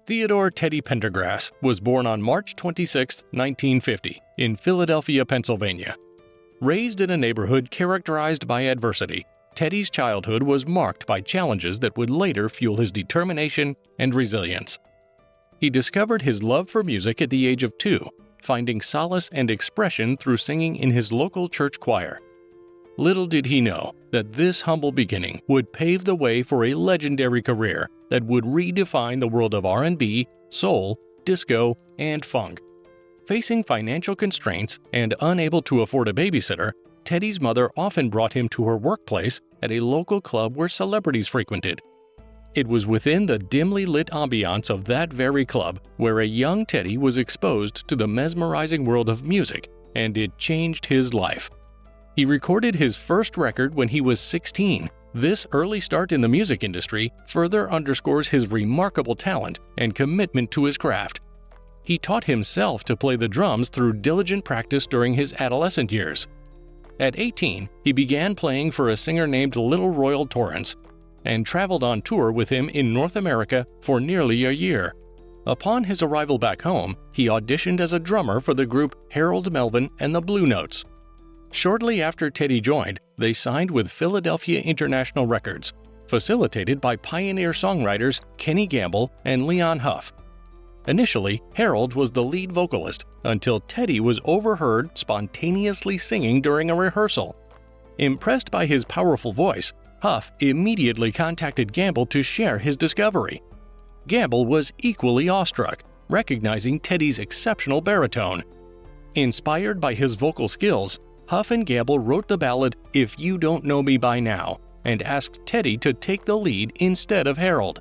Theodore Teddy Pendergrass was born on March 26, 1950, in Philadelphia, Pennsylvania. Raised in a neighborhood characterized by adversity, Teddy's childhood was marked by challenges that would later fuel his determination and resilience. He discovered his love for music at the age of 2, finding solace and expression through singing in his local church choir. Little did he know that this humble beginning would pave the way for a legendary career that would redefine the world of R&B, soul, disco, and funk. Facing financial constraints and unable to afford a babysitter, Teddy's mother often brought him to her workplace at a local club where celebrities frequented. It was within the dimly lit ambiance of that very club where a young Teddy was exposed to the mesmerizing world of music, and it changed his life. He recorded his first record when he was 16. This early start in the music industry further underscores his remarkable talent and commitment to his craft. He taught himself to play the drums through diligent practice during his adolescent years. At 18, he began playing for a singer named Little Royal Torrance and traveled on tour with him in North America for nearly a year. Upon his arrival back home, he auditioned as a drummer for the group Harold Melvin and the Blue Notes. Shortly after Teddy joined, they signed with Philadelphia International Records, facilitated by pioneer songwriters Kenny Gamble and Leon Huff. Initially, Harold was the lead vocalist until Teddy was overheard spontaneously singing during a rehearsal. Impressed by his powerful voice, Huff immediately contacted Gamble to share his discovery. Gamble was equally awestruck, recognizing Teddy's exceptional baritone. Inspired by his vocal skills, Huff and Gamble wrote the ballad "If You Don't Know Me By Now" and asked Teddy to take the lead instead of Harold.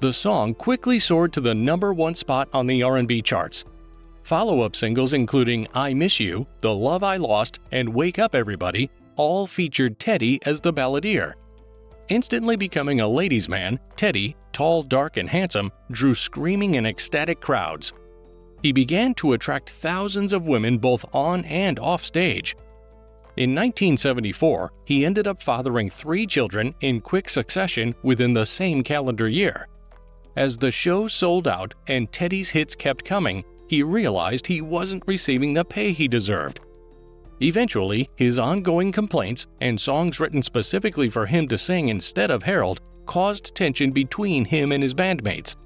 The song quickly soared to the #1 spot on the R&B charts. Follow-up singles including "I Miss You," "The Love I Lost," and "Wake Up Everybody" all featured Teddy as the balladeer. Instantly becoming a ladies' man, Teddy, tall, dark, and handsome, drew screaming and ecstatic crowds. He began to attract thousands of women both on and off stage. In 1974, he ended up fathering 3 children in quick succession within the same calendar year. As the show sold out and Teddy's hits kept coming, he realized he wasn't receiving the pay he deserved. Eventually, his ongoing complaints and songs written specifically for him to sing instead of Harold caused tension between him and his bandmates.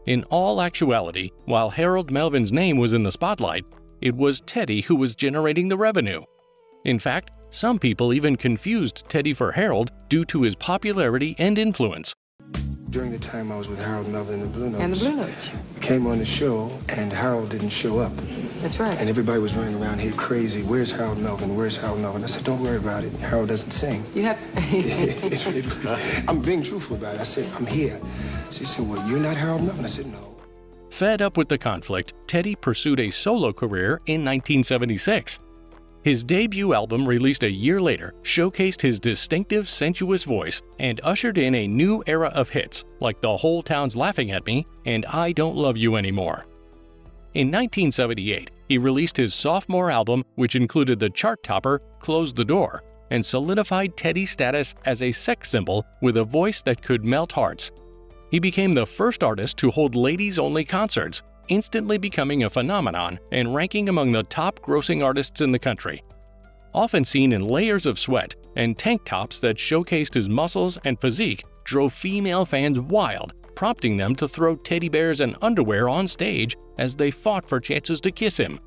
In all actuality, while Harold Melvin's name was in the spotlight, it was Teddy who was generating the revenue. In fact, some people even confused Teddy for Harold due to his popularity and influence. During the time I was with Harold Melvin and the Blue Notes, And the Blue Notes. we came on the show and Harold didn't show up. That's right. And everybody was running around here crazy. Where's Harold Melvin? Where's Harold Melvin? I said, don't worry about it. Harold doesn't sing. You have... I'm being truthful about it. I said, I'm here. So he said, well, you're not Harold Melvin? I said, no. Fed up with the conflict, Teddy pursued a solo career in 1976. His debut album, released a year later, showcased his distinctive, sensuous voice and ushered in a new era of hits like "The Whole Town's Laughing at Me" and "I Don't Love You Anymore." In 1978, he released his sophomore album, which included the chart topper "Close the Door" and solidified Teddy's status as a sex symbol with a voice that could melt hearts. He became the first artist to hold ladies-only concerts, instantly becoming a phenomenon and ranking among the top-grossing artists in the country. Often seen in layers of sweat and tank tops that showcased his muscles and physique drove female fans wild, prompting them to throw teddy bears and underwear on stage as they fought for chances to kiss him.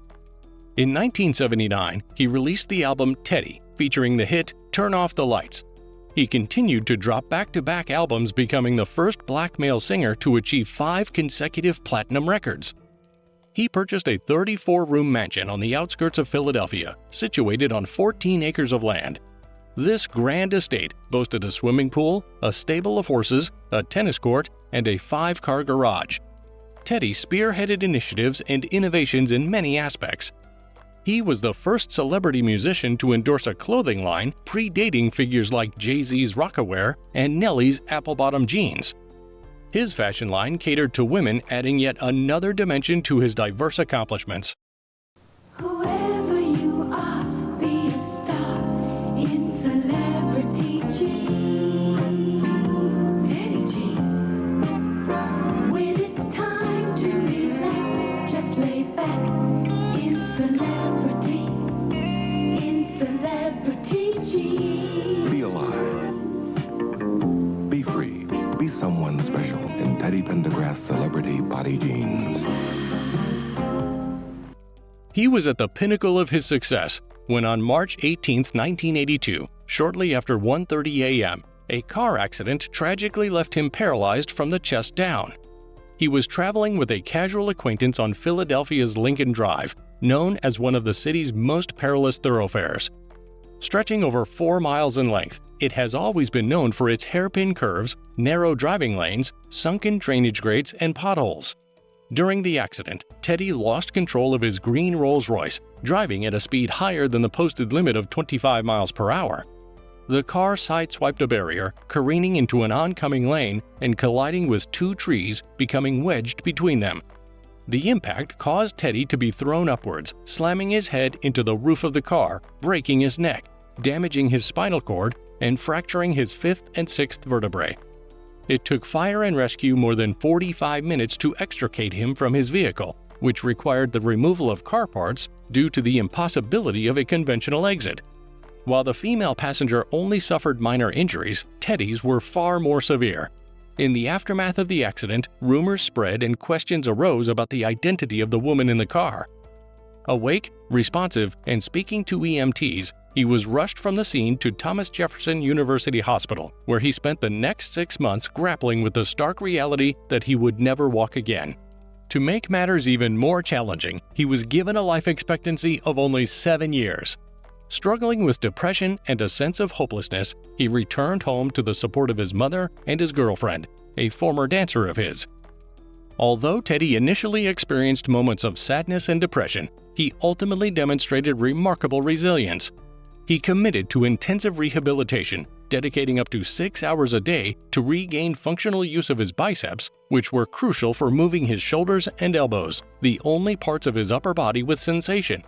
In 1979, he released the album Teddy, featuring the hit "Turn Off the Lights." He continued to drop back-to-back albums, becoming the first black male singer to achieve 5 consecutive platinum records. He purchased a 34-room mansion on the outskirts of Philadelphia, situated on 14 acres of land. This grand estate boasted a swimming pool, a stable of horses, a tennis court, and a 5-car garage. Teddy spearheaded initiatives and innovations in many aspects. He was the first celebrity musician to endorse a clothing line predating figures like Jay-Z's Rocawear and Nelly's apple-bottom jeans. His fashion line catered to women, adding yet another dimension to his diverse accomplishments. Whoever you are, be a star in celebrity dreams. Teddy G. commercial in Teddy Pendergrass Celebrity Body Jeans. He was at the pinnacle of his success when on March 18, 1982, shortly after 1:30 a.m., a car accident tragically left him paralyzed from the chest down. He was traveling with a casual acquaintance on Philadelphia's Lincoln Drive, known as one of the city's most perilous thoroughfares. Stretching over 4 miles in length, it has always been known for its hairpin curves, narrow driving lanes, sunken drainage grates, and potholes. During the accident, Teddy lost control of his green Rolls-Royce, driving at a speed higher than the posted limit of 25 miles per hour. The car sideswiped a barrier, careening into an oncoming lane and colliding with 2 trees, becoming wedged between them. The impact caused Teddy to be thrown upwards, slamming his head into the roof of the car, breaking his neck, damaging his spinal cord, and fracturing his 5th and 6th vertebrae. It took fire and rescue more than 45 minutes to extricate him from his vehicle, which required the removal of car parts due to the impossibility of a conventional exit. While the female passenger only suffered minor injuries, Teddy's were far more severe. In the aftermath of the accident, rumors spread and questions arose about the identity of the woman in the car. Awake, responsive, and speaking to EMTs, he was rushed from the scene to Thomas Jefferson University Hospital, where he spent the next 6 months grappling with the stark reality that he would never walk again. To make matters even more challenging, he was given a life expectancy of only 7 years. Struggling with depression and a sense of hopelessness, he returned home to the support of his mother and his girlfriend, a former dancer of his. Although Teddy initially experienced moments of sadness and depression, he ultimately demonstrated remarkable resilience. He committed to intensive rehabilitation, dedicating up to 6 hours a day to regain functional use of his biceps, which were crucial for moving his shoulders and elbows, the only parts of his upper body with sensation.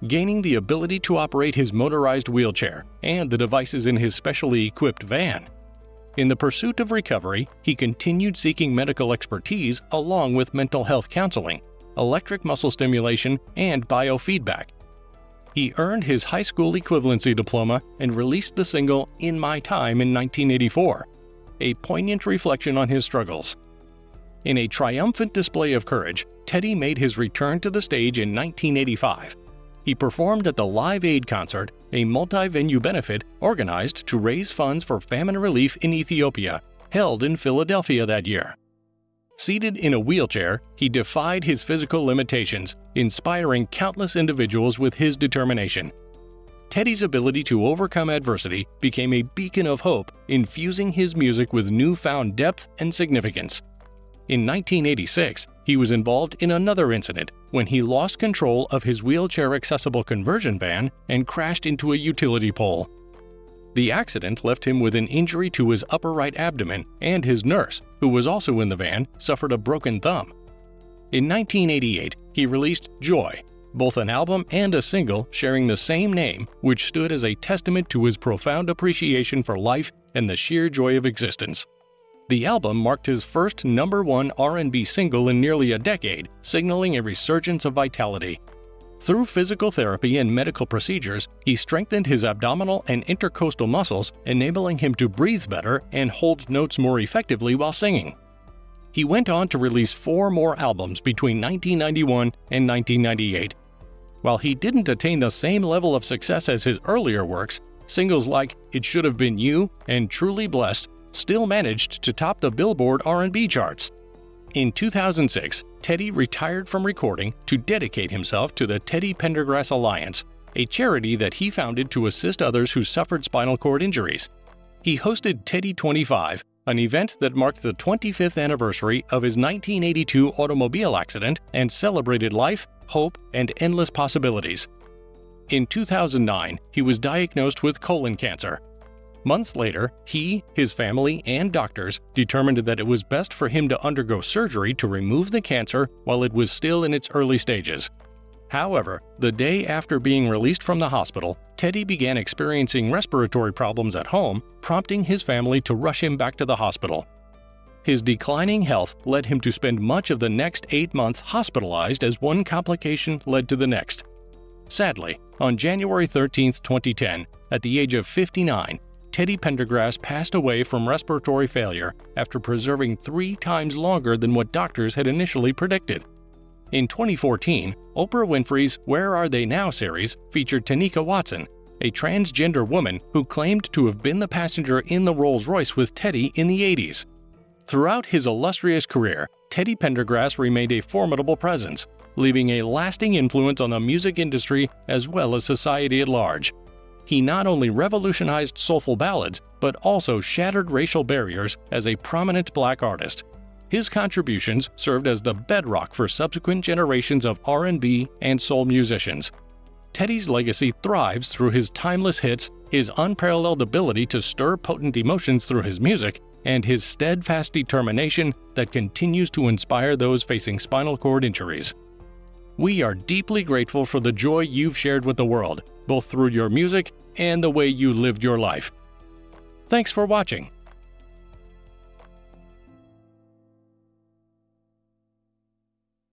Gaining the ability to operate his motorized wheelchair and the devices in his specially equipped van. In the pursuit of recovery, he continued seeking medical expertise along with mental health counseling, electric muscle stimulation, and biofeedback. He earned his high school equivalency diploma and released the single "In My Time" in 1984, a poignant reflection on his struggles. In a triumphant display of courage, Teddy made his return to the stage in 1985. He performed at the Live Aid concert, a multi-venue benefit organized to raise funds for famine relief in Ethiopia, held in Philadelphia that year. Seated in a wheelchair, he defied his physical limitations, inspiring countless individuals with his determination. Teddy's ability to overcome adversity became a beacon of hope, infusing his music with newfound depth and significance. In 1986, he was involved in another incident when he lost control of his wheelchair-accessible conversion van and crashed into a utility pole. The accident left him with an injury to his upper right abdomen, and his nurse, who was also in the van, suffered a broken thumb. In 1988, he released Joy, both an album and a single sharing the same name, which stood as a testament to his profound appreciation for life and the sheer joy of existence. The album marked his first #1 R&B single in nearly a decade, signaling a resurgence of vitality. Through physical therapy and medical procedures, he strengthened his abdominal and intercostal muscles, enabling him to breathe better and hold notes more effectively while singing. He went on to release 4 more albums between 1991 and 1998. While he didn't attain the same level of success as his earlier works, singles like It Should Have Been You and Truly Blessed still managed to top the Billboard R&B charts. In 2006, Teddy retired from recording to dedicate himself to the Teddy Pendergrass Alliance, a charity that he founded to assist others who suffered spinal cord injuries. He hosted Teddy 25, an event that marked the 25th anniversary of his 1982 automobile accident and celebrated life, hope, and endless possibilities. In 2009, he was diagnosed with colon cancer. Months later, he, his family, and doctors determined that it was best for him to undergo surgery to remove the cancer while it was still in its early stages. However, the day after being released from the hospital, Teddy began experiencing respiratory problems at home, prompting his family to rush him back to the hospital. His declining health led him to spend much of the next 8 months hospitalized as one complication led to the next. Sadly, on January 13, 2010, at the age of 59, Teddy Pendergrass passed away from respiratory failure after preserving 3 times longer than what doctors had initially predicted. In 2014, Oprah Winfrey's Where Are They Now series featured Tanika Watson, a transgender woman who claimed to have been the passenger in the Rolls-Royce with Teddy in the 80s. Throughout his illustrious career, Teddy Pendergrass remained a formidable presence, leaving a lasting influence on the music industry as well as society at large. He not only revolutionized soulful ballads, but also shattered racial barriers as a prominent black artist. His contributions served as the bedrock for subsequent generations of R&B and soul musicians. Teddy's legacy thrives through his timeless hits, his unparalleled ability to stir potent emotions through his music, and his steadfast determination that continues to inspire those facing spinal cord injuries. We are deeply grateful for the joy you've shared with the world, both through your music and the way you lived your life. Thanks for watching.